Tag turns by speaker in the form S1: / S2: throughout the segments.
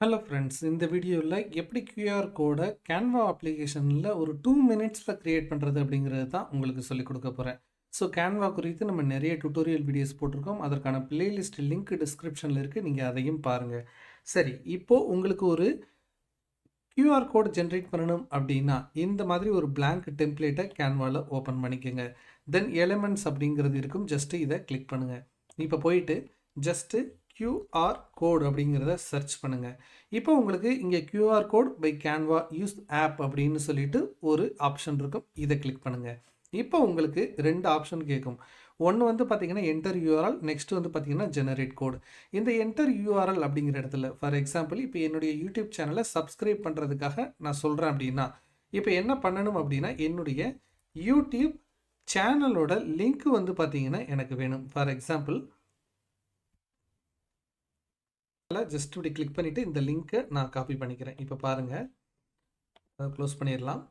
S1: Hello friends, இந்த வீடியோவில் எப்படி QR கோடை கேன்வா அப்ளிகேஷனில் ஒரு 2 மினிட்ஸில் க்ரியேட் பண்ணுறது அப்படிங்கிறது தான் உங்களுக்கு சொல்லிக் கொடுக்க போகிறேன். ஸோ கேன்வா குறித்து நம்ம நிறைய டுட்டோரியல் வீடியோஸ் போட்டிருக்கோம். அதற்கான பிளேலிஸ்ட் லிங்க் டிஸ்கிரிப்ஷனில் இருக்குது, நீங்கள் அதையும் பாருங்கள். சரி, இப்போது உங்களுக்கு ஒரு QR கோட் ஜென்ரேட் பண்ணணும் அப்படின்னா இந்த மாதிரி ஒரு blank டெம்ப்ளேட்டை கேன்வாவில் ஓப்பன் பண்ணிக்கோங்க. தென் எலிமெண்ட்ஸ் அப்படிங்கிறது இருக்கும், ஜஸ்ட்டு இதை கிளிக் பண்ணுங்கள். இப்போ போயிட்டு ஜஸ்ட்டு QR கோட் அப்படிங்கிறத சர்ச் பண்ணுங்கள். இப்போ உங்களுக்கு இங்கே QR code by Canva use app அப்படின்னு சொல்லிட்டு ஒரு ஆப்ஷன் இருக்கும், இதை கிளிக் பண்ணுங்கள். இப்போ உங்களுக்கு 2 ஆப்ஷன் கேட்கும். ஒன்று வந்து பார்த்தீங்கன்னா என்டர் யூஆர்எல், நெக்ஸ்ட் வந்து பார்த்தீங்கன்னா ஜெனரேட் கோட். இந்த என்டர் யூஆர்எல் அப்படிங்கிற இடத்துல ஃபார் எக்ஸாம்பிள் இப்போ என்னுடைய யூடியூப் சேனலை சப்ஸ்கிரைப் பண்ணுறதுக்காக நான் சொல்கிறேன் அப்படின்னா, இப்போ என்ன பண்ணணும் அப்படின்னா என்னுடைய யூடியூப் சேனலோட லிங்க் வந்து பார்த்தீங்கன்னா எனக்கு வேணும். ஃபார் எக்ஸாம்பிள் ஜஸ்ட் இப்படி கிளிக் பண்ணிவிட்டு இந்த லிங்க்கை நான் காப்பி பண்ணிக்கிறேன். இப்போ பாருங்கள், அதை க்ளோஸ் பண்ணிடலாம்.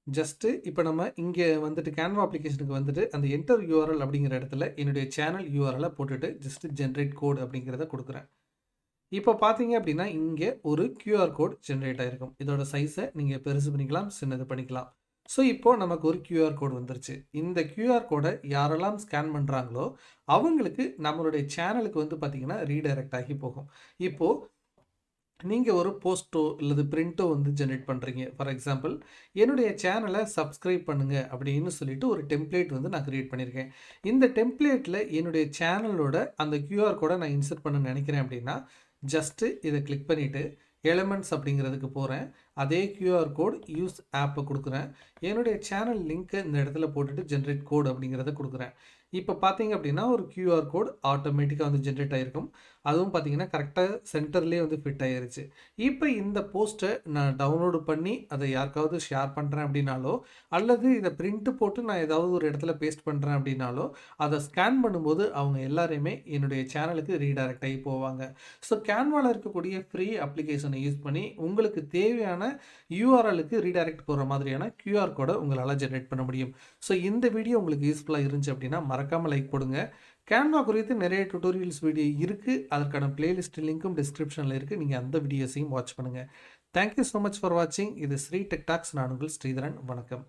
S1: ஜஸ்ட்டு இப்போ நம்ம இங்கே வந்துட்டு கேன்வா அப்ளிகேஷனுக்கு வந்துட்டு அந்த என்டர் யூஆர்எல் அப்படிங்கிற இடத்துல என்னுடைய சேனல் யூஆர்எலை போட்டுட்டு ஜஸ்ட்டு ஜென்ரேட் கோட் அப்படிங்கிறத கொடுக்குறேன். இப்போ பார்த்தீங்க அப்படின்னா இங்கே ஒரு QR கோட் ஜென்ரேட் ஆகிருக்கும். இதோட சைஸை நீங்கள் பெருசு பண்ணிக்கலாம், சின்னது பண்ணிக்கலாம். ஸோ இப்போது நமக்கு ஒரு QR கோட் வந்துருச்சு. இந்த QR கோடை யாரெல்லாம் ஸ்கேன் பண்ணுறாங்களோ அவங்களுக்கு நம்மளுடைய சேனலுக்கு வந்து பார்த்திங்கன்னா ரீடைரக்ட் ஆகி போகும். இப்போது நீங்கள் ஒரு போஸ்ட்டோ அல்லது பிரிண்ட்டோ வந்து ஜென்ரேட் பண்ணுறீங்க. ஃபார் எக்ஸாம்பிள் என்னுடைய சேனலை சப்ஸ்கிரைப் பண்ணுங்கள் அப்படின்னு சொல்லிட்டு ஒரு டெம்ப்ளேட் வந்து நான் க்ரியேட் பண்ணியிருக்கேன். இந்த டெம்ப்ளேட்டில் என்னுடைய சேனலோட அந்த QR கோடை நான் இன்சர்ட் பண்ண நினைக்கிறேன் அப்படின்னா ஜஸ்ட்டு இதை கிளிக் பண்ணிவிட்டு எலிமெண்ட்ஸ் அப்படிங்கிறதுக்கு போகிறேன். அதே QR கோட் யூஸ் ஆப்பை கொடுக்குறேன். என்னுடைய சேனல் லிங்க்கை இந்த இடத்துல போட்டுட்டு ஜென்ரேட் கோட் அப்படிங்கிறத கொடுக்குறேன். இப்போ பார்த்தீங்க அப்படின்னா ஒரு QR கோட் ஆட்டோமேட்டிக்காக வந்து ஜென்ரேட் ஆகிருக்கும். அதுவும் பார்த்தீங்கன்னா கரெக்டாக சென்டர்லேயே வந்து ஃபிட் ஆகிருச்சு. இப்போ இந்த போஸ்ட்டை நான் டவுன்லோடு பண்ணி அதை யாருக்காவது ஷேர் பண்ணுறேன் அப்படின்னாலோ அல்லது இதை பிரிண்ட்டு போட்டு நான் ஏதாவது ஒரு இடத்துல பேஸ்ட் பண்ணுறேன் அப்படின்னாலோ அதை ஸ்கேன் பண்ணும்போது அவங்க எல்லாரையுமே என்னுடைய சேனலுக்கு ரீடைரக்ட் ஆகி போவாங்க. ஸோ கேன்வாவில் இருக்கக்கூடிய ஃப்ரீ அப்ளிகேஷனை யூஸ் பண்ணி உங்களுக்கு தேவையான யூஆர்எலுக்கு ரீடைரக்ட் போகிற மாதிரியான QR கோடை உங்களால் ஜென்ரேட் பண்ண முடியும். ஸோ இந்த வீடியோ உங்களுக்கு யூஸ்ஃபுல்லாக இருந்துச்சு அப்படின்னா மறக்காமல் லைக் போடுங்க. கேன்வா குறித்து நிறைய டுட்டோரியல்ஸ் வீடியோ இருக்குது, அதற்கான பிளேலிஸ்ட் லிங்க்கும் டிஸ்கிரிப்ஷனில் இருக்குது, நீங்கள் அந்த வீடியோஸையும் வாட்ச் பண்ணுங்கள். தேங்க்யூ ஸோ மச் ஃபார் வாட்சிங். இது ஸ்ரீ டெக் டாக்ஸ். நான் உங்கள் ஸ்ரீதரன். வணக்கம்.